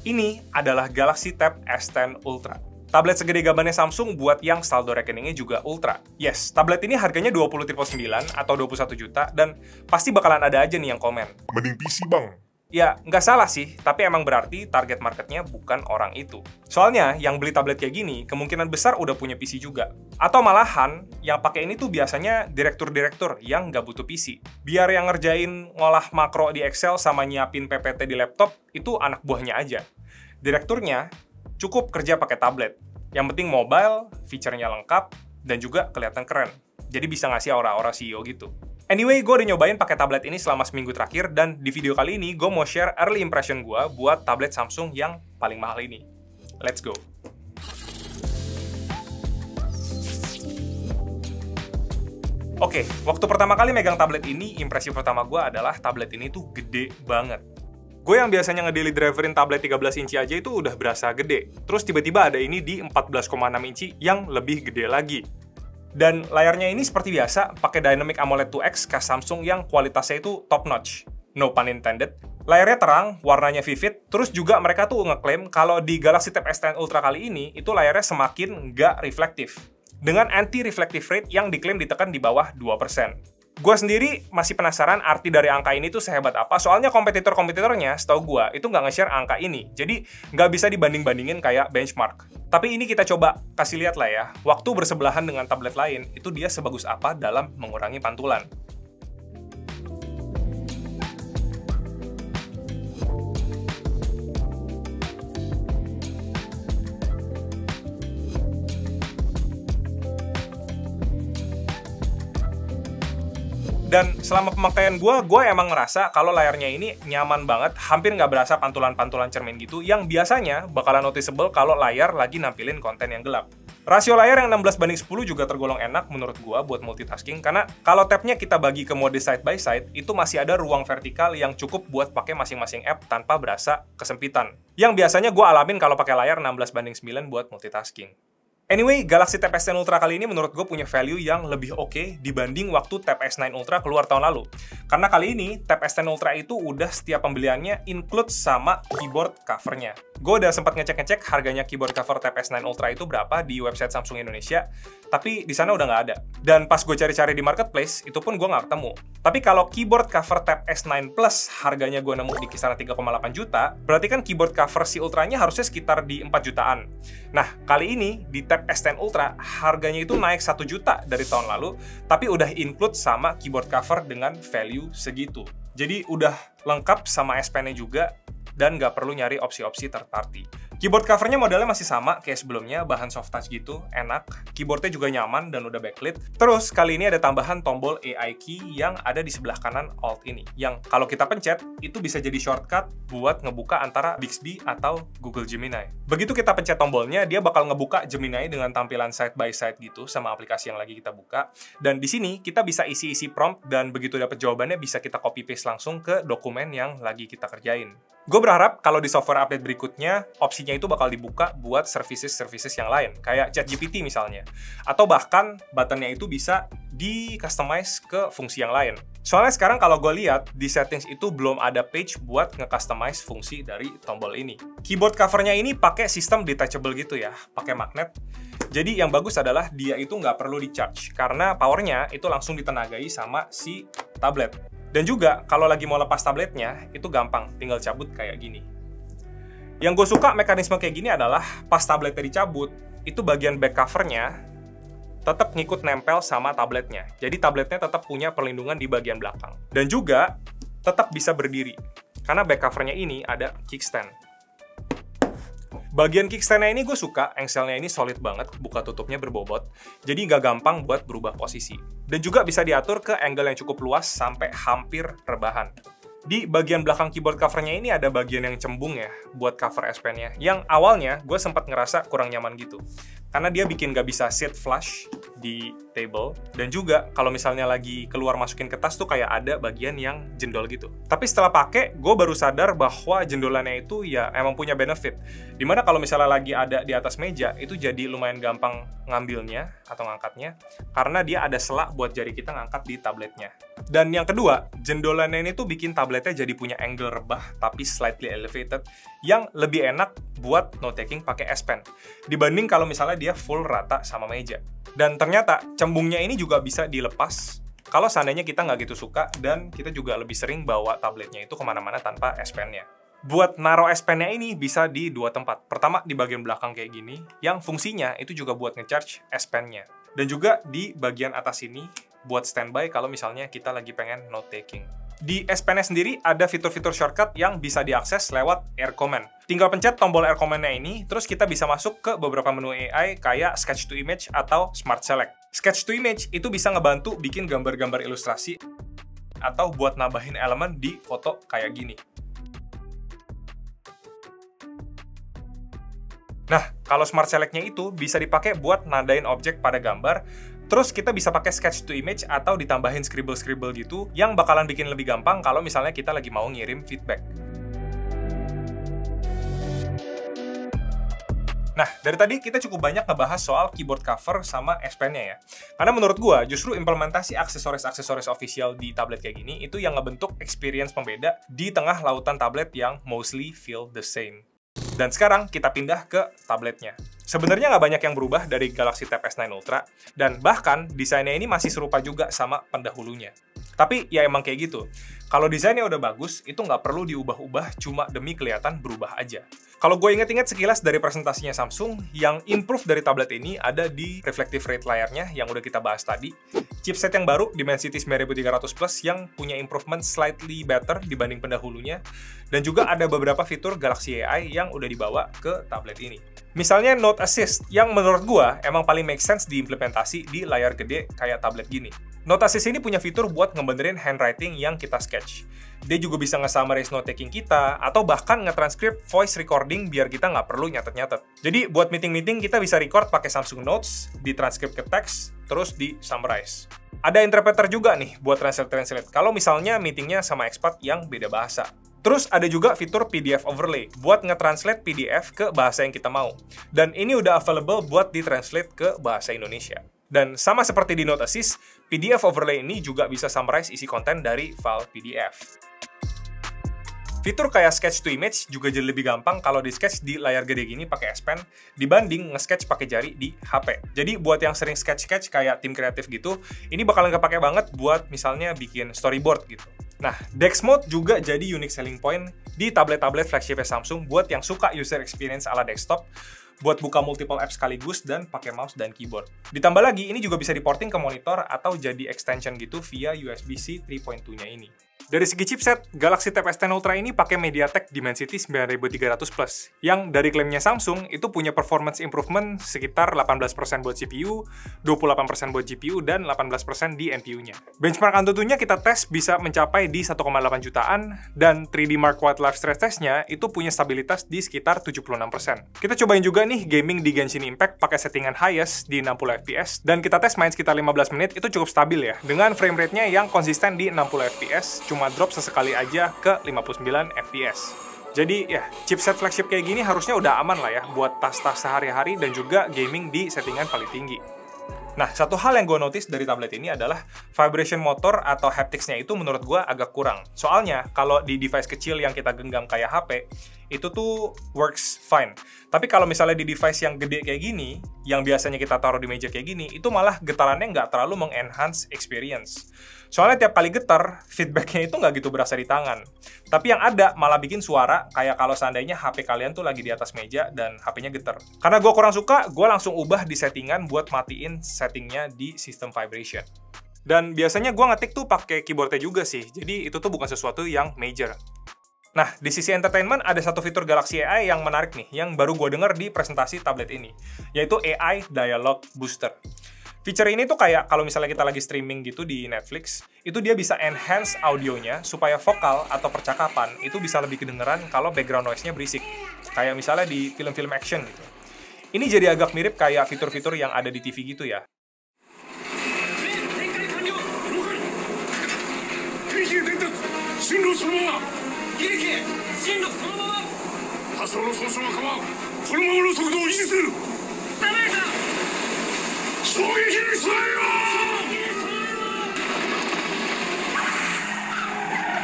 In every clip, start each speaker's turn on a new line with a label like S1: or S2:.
S1: Ini adalah Galaxy Tab S10 Ultra. Tablet segede gabannya Samsung buat yang saldo rekeningnya juga Ultra. Yes, tablet ini harganya 20.900.000 atau 21 juta dan pasti bakalan ada aja nih yang komen.
S2: Mending PC bang.
S1: Ya, nggak salah sih, tapi emang berarti target marketnya bukan orang itu. Soalnya, yang beli tablet kayak gini, kemungkinan besar udah punya PC juga. Atau malahan, yang pakai ini tuh biasanya direktur-direktur yang nggak butuh PC. Biar yang ngerjain ngolah makro di Excel sama nyiapin PPT di laptop, itu anak buahnya aja. Direkturnya cukup kerja pakai tablet. Yang penting mobile, fiturnya lengkap, dan juga kelihatan keren. Jadi bisa ngasih aura-aura CEO gitu. Anyway, gue udah nyobain pakai tablet ini selama seminggu terakhir, dan di video kali ini gue mau share early impression gue buat tablet Samsung yang paling mahal ini. Let's go! Oke, waktu pertama kali megang tablet ini, impresi pertama gue adalah tablet ini tuh gede banget. Gue yang biasanya nge-daily driverin tablet 13 inci aja itu udah berasa gede. Terus tiba-tiba ada ini di 14,6 inci yang lebih gede lagi. Dan layarnya ini seperti biasa, pakai Dynamic AMOLED 2X khas Samsung yang kualitasnya itu top notch. No pun intended. Layarnya terang, warnanya vivid, terus juga mereka tuh ngeklaim kalau di Galaxy Tab S10 Ultra kali ini, itu layarnya semakin nggak reflektif. Dengan anti-reflective rate yang diklaim ditekan di bawah 2%. Gue sendiri masih penasaran arti dari angka ini tuh sehebat apa, soalnya kompetitor-kompetitornya, setahu gue, itu nggak nge-share angka ini. Jadi, nggak bisa dibanding-bandingin kayak benchmark. Tapi ini kita coba kasih lihat lah ya, waktu bersebelahan dengan tablet lain, itu dia sebagus apa dalam mengurangi pantulan. Dan selama pemakaian gue emang ngerasa kalau layarnya ini nyaman banget, hampir nggak berasa pantulan-pantulan cermin gitu, yang biasanya bakalan noticeable kalau layar lagi nampilin konten yang gelap. Rasio layar yang 16:10 juga tergolong enak menurut gue buat multitasking, karena kalau tabnya kita bagi ke mode side by side, itu masih ada ruang vertikal yang cukup buat pakai masing-masing app tanpa berasa kesempitan. Yang biasanya gue alamin kalau pakai layar 16:9 buat multitasking. Anyway, Galaxy Tab S10 Ultra kali ini menurut gue punya value yang lebih oke dibanding waktu Tab S9 Ultra keluar tahun lalu. Karena kali ini, Tab S10 Ultra itu udah setiap pembeliannya include sama keyboard covernya. Gue udah sempat ngecek-ngecek harganya keyboard cover Tab S9 Ultra itu berapa di website Samsung Indonesia, tapi di sana udah nggak ada. Dan pas gue cari-cari di marketplace, itu pun gue nggak ketemu. Tapi kalau keyboard cover Tab S9 Plus harganya gue nemu di kisaran 3,8 juta, berarti kan keyboard cover si Ultranya harusnya sekitar di 4 jutaan. Nah, kali ini di Tab S10 Ultra harganya itu naik 1 juta dari tahun lalu, tapi udah include sama keyboard cover dengan value segitu. Jadi udah lengkap sama S Pen-nya juga, dan nggak perlu nyari opsi-opsi third party. Keyboard covernya modelnya masih sama kayak sebelumnya, bahan soft touch gitu, enak. Keyboardnya juga nyaman dan udah backlit. Terus kali ini ada tambahan tombol AI key yang ada di sebelah kanan Alt ini, yang kalau kita pencet, itu bisa jadi shortcut buat ngebuka antara Bixby atau Google Gemini. Begitu kita pencet tombolnya, dia bakal ngebuka Gemini dengan tampilan side by side gitu sama aplikasi yang lagi kita buka. Dan di sini kita bisa isi-isi prompt, dan begitu dapat jawabannya bisa kita copy paste langsung ke dokumen yang lagi kita kerjain. Gue berharap kalau di software update berikutnya, opsinya itu bakal dibuka buat services-services yang lain, kayak ChatGPT misalnya. Atau bahkan buttonnya itu bisa di-customize ke fungsi yang lain. Soalnya sekarang kalau gue lihat, di settings itu belum ada page buat nge-customize fungsi dari tombol ini. Keyboard covernya ini pakai sistem detachable gitu ya, pakai magnet. Jadi yang bagus adalah dia itu nggak perlu di-charge, karena powernya itu langsung ditenagai sama si tablet. Dan juga, kalau lagi mau lepas tabletnya, itu gampang, tinggal cabut kayak gini. Yang gue suka mekanisme kayak gini adalah, pas tabletnya dicabut, itu bagian back covernya tetap ngikut nempel sama tabletnya. Jadi tabletnya tetap punya perlindungan di bagian belakang. Dan juga, tetap bisa berdiri. Karena back covernya ini ada kickstand. Bagian kickstand-nya ini gue suka, engselnya ini solid banget, buka tutupnya berbobot, jadi nggak gampang buat berubah posisi. Dan juga bisa diatur ke angle yang cukup luas sampai hampir rebahan. Di bagian belakang keyboard covernya ini ada bagian yang cembung ya, buat cover S Pen-nya, yang awalnya gue sempat ngerasa kurang nyaman gitu. karena dia bikin nggak bisa sit flush di table, dan juga kalau misalnya lagi keluar masukin ke tas tuh kayak ada bagian yang jendol gitu. Tapi setelah pakai, gue baru sadar bahwa jendolannya itu ya emang punya benefit. Dimana kalau misalnya lagi ada di atas meja, itu jadi lumayan gampang ngambilnya atau ngangkatnya, karena dia ada selak buat jari kita ngangkat di tabletnya. Dan yang kedua, jendolannya ini tuh bikin tabletnya jadi punya angle rebah tapi slightly elevated, yang lebih enak buat note-taking pakai S Pen dibanding kalau misalnya dia full rata sama meja. Dan ternyata cembungnya ini juga bisa dilepas kalau seandainya kita nggak gitu suka, dan kita juga lebih sering bawa tabletnya itu kemana-mana tanpa S Pen-nya. Buat naro S Pen-nya ini bisa di dua tempat. Pertama di bagian belakang kayak gini, yang fungsinya itu juga buat ngecharge S Pen-nya. Dan juga di bagian atas ini buat standby kalau misalnya kita lagi pengen note-taking. Di S Pen-nya sendiri ada fitur-fitur shortcut yang bisa diakses lewat Air Command. Tinggal pencet tombol Air Command-nya ini, terus kita bisa masuk ke beberapa menu AI kayak Sketch to Image atau Smart Select. Sketch to Image itu bisa ngebantu bikin gambar-gambar ilustrasi atau buat nambahin elemen di foto kayak gini. Nah, kalau Smart Select-nya itu bisa dipakai buat nandain objek pada gambar. Terus kita bisa pakai Sketch to Image atau ditambahin scribble-scribble gitu, yang bakalan bikin lebih gampang kalau misalnya kita lagi mau ngirim feedback. Nah, dari tadi kita cukup banyak ngebahas soal keyboard cover sama S Pen-nya ya. Karena menurut gua, justru implementasi aksesoris-aksesoris official di tablet kayak gini itu yang ngebentuk experience pembeda di tengah lautan tablet yang mostly feel the same. Dan sekarang kita pindah ke tabletnya. Sebenarnya nggak banyak yang berubah dari Galaxy Tab S9 Ultra, dan bahkan desainnya ini masih serupa juga sama pendahulunya. Tapi ya emang kayak gitu. Kalau desainnya udah bagus, itu nggak perlu diubah-ubah cuma demi kelihatan berubah aja. Kalau gue inget-inget sekilas dari presentasinya Samsung, yang improve dari tablet ini ada di reflective rate layarnya yang udah kita bahas tadi, chipset yang baru Dimensity 9300 Plus yang punya improvement slightly better dibanding pendahulunya, dan juga ada beberapa fitur Galaxy AI yang udah dibawa ke tablet ini. Misalnya Note Assist, yang menurut gua emang paling make sense diimplementasi di layar gede kayak tablet gini. Note Assist ini punya fitur buat ngebenerin handwriting yang kita sketch. Dia juga bisa nge-summarize note-taking kita, atau bahkan nge-transcript voice recording biar kita nggak perlu nyatet-nyatet. Jadi buat meeting-meeting kita bisa record pakai Samsung Notes, di-transcript ke teks, terus di-summarize. Ada interpreter juga nih buat translate-translate, kalau misalnya meetingnya sama expat yang beda bahasa. Terus ada juga fitur PDF Overlay buat nge-translate PDF ke bahasa yang kita mau. Dan ini udah available buat di-translate ke bahasa Indonesia. Dan sama seperti di Note Assist, PDF Overlay ini juga bisa summarize isi konten dari file PDF. Fitur kayak Sketch to Image juga jadi lebih gampang kalau di-sketch di layar gede gini pakai S Pen dibanding nge-sketch pakai jari di HP. Jadi buat yang sering sketch-sketch kayak tim kreatif gitu, ini bakalan kepake banget buat misalnya bikin storyboard gitu. Nah, Dex Mode juga jadi unique selling point di tablet-tablet flagship Samsung buat yang suka user experience ala desktop, buat buka multiple apps sekaligus dan pakai mouse dan keyboard. Ditambah lagi, ini juga bisa diporting ke monitor atau jadi extension gitu via USB-C 3.2-nya ini. Dari segi chipset, Galaxy Tab S10 Ultra ini pakai MediaTek Dimensity 9300 Plus, yang dari klaimnya Samsung itu punya performance improvement sekitar 18% buat CPU, 28% buat GPU, dan 18% di NPU-nya. Benchmark Antutunya kita tes bisa mencapai di 1,8 jutaan, dan 3D Mark Wildlife Stress Test-nya itu punya stabilitas di sekitar 76%. Kita cobain juga nih gaming di Genshin Impact pakai settingan highest di 60 fps, dan kita tes main sekitar 15 menit itu cukup stabil ya, dengan frame rate-nya yang konsisten di 60 fps, cuma drop sesekali aja ke 59 fps. Jadi ya, chipset flagship kayak gini harusnya udah aman lah ya buat tas-tas sehari-hari dan juga gaming di settingan paling tinggi. Nah, satu hal yang gue notice dari tablet ini adalah vibration motor atau haptics-nya itu menurut gue agak kurang. Soalnya, kalau di device kecil yang kita genggam kayak HP, itu tuh works fine. Tapi kalau misalnya di device yang gede kayak gini, yang biasanya kita taruh di meja kayak gini, itu malah getarannya nggak terlalu meng-enhance experience. Soalnya tiap kali getar, feedback-nya itu nggak gitu berasa di tangan. Tapi yang ada malah bikin suara kayak kalau seandainya HP kalian tuh lagi di atas meja dan HP-nya getar. Karena gue kurang suka, gue langsung ubah di settingan buat matiin settingnya di system vibration. Dan biasanya gue ngetik tuh pakai keyboardnya juga sih, jadi itu tuh bukan sesuatu yang major. Nah, di sisi entertainment ada satu fitur Galaxy AI yang menarik nih, yang baru gue denger di presentasi tablet ini, yaitu AI Dialog Booster. Fitur ini tuh kayak kalau misalnya kita lagi streaming gitu di Netflix, itu dia bisa enhance audionya supaya vokal atau percakapan itu bisa lebih kedengeran kalau background noise-nya berisik. Kayak misalnya di film-film action gitu. Ini jadi agak mirip kayak fitur-fitur yang ada di TV gitu ya.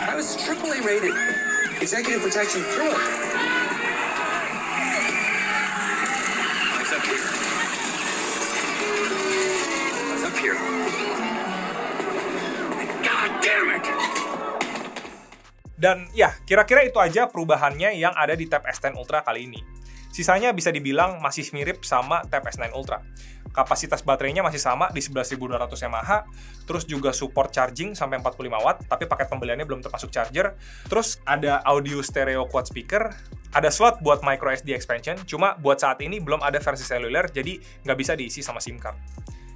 S2: I was AAA rated. Executive protection through it. Eyes up here. Eyes up here. God damn it!
S1: Dan ya, kira-kira itu aja perubahannya yang ada di Tab S10 Ultra kali ini. Sisanya bisa dibilang masih mirip sama Tab S9 Ultra. Kapasitas baterainya masih sama di 11.200 mAh, terus juga support charging sampai 45 watt, tapi paket pembeliannya belum termasuk charger. Terus ada audio stereo quad speaker, ada slot buat micro SD expansion, cuma buat saat ini belum ada versi seluler, jadi nggak bisa diisi sama SIM card.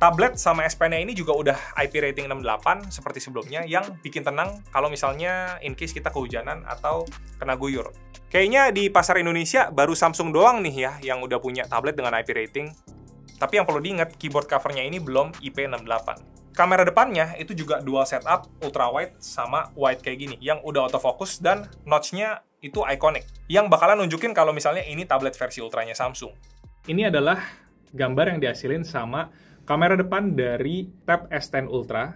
S1: Tablet sama S Pen-nya ini juga udah IP rating 68 seperti sebelumnya, yang bikin tenang kalau misalnya in case kita kehujanan atau kena guyur. Kayaknya di pasar Indonesia baru Samsung doang nih ya yang udah punya tablet dengan IP rating. Tapi yang perlu diingat, keyboard covernya ini belum IP68. Kamera depannya itu juga dual setup, ultra wide sama wide kayak gini, yang udah autofocus dan notch-nya itu iconic, yang bakalan nunjukin kalau misalnya ini tablet versi ultranya Samsung. Ini adalah gambar yang dihasilin sama kamera depan dari Tab S10 Ultra.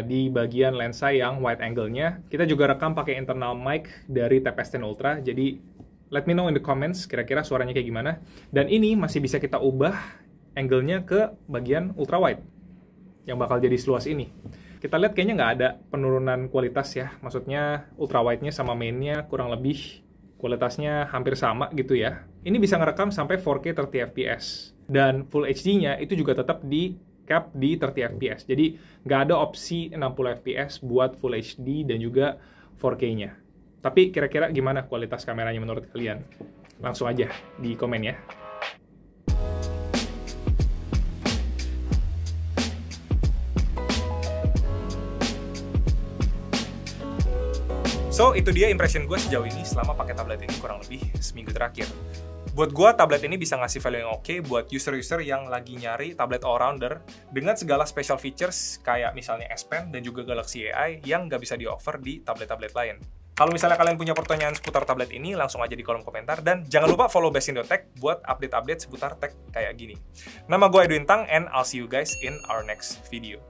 S1: Di bagian lensa yang wide angle-nya, kita juga rekam pakai internal mic dari Tab S10 Ultra, jadi let me know in the comments kira-kira suaranya kayak gimana. Dan ini masih bisa kita ubah angle-nya ke bagian ultra wide yang bakal jadi seluas ini. Kita lihat kayaknya nggak ada penurunan kualitas ya, maksudnya ultra wide-nya sama main-nya kurang lebih kualitasnya hampir sama gitu ya. Ini bisa ngerekam sampai 4K 30 fps, dan Full HD-nya itu juga tetap di cap di 30 fps, jadi nggak ada opsi 60 fps buat Full HD dan juga 4K-nya. Tapi kira-kira gimana kualitas kameranya menurut kalian? Langsung aja di komen ya. So, itu dia impression gue sejauh ini selama pakai tablet ini kurang lebih seminggu terakhir. Buat gue, tablet ini bisa ngasih value yang oke buat user-user yang lagi nyari tablet all-rounder dengan segala special features kayak misalnya S Pen dan juga Galaxy AI yang nggak bisa di-offer di tablet-tablet lain. Kalau misalnya kalian punya pertanyaan seputar tablet ini, langsung aja di kolom komentar. Dan jangan lupa follow Basindo Tech buat update-update seputar tech kayak gini. Nama gue Edwin Tang, and I'll see you guys in our next video.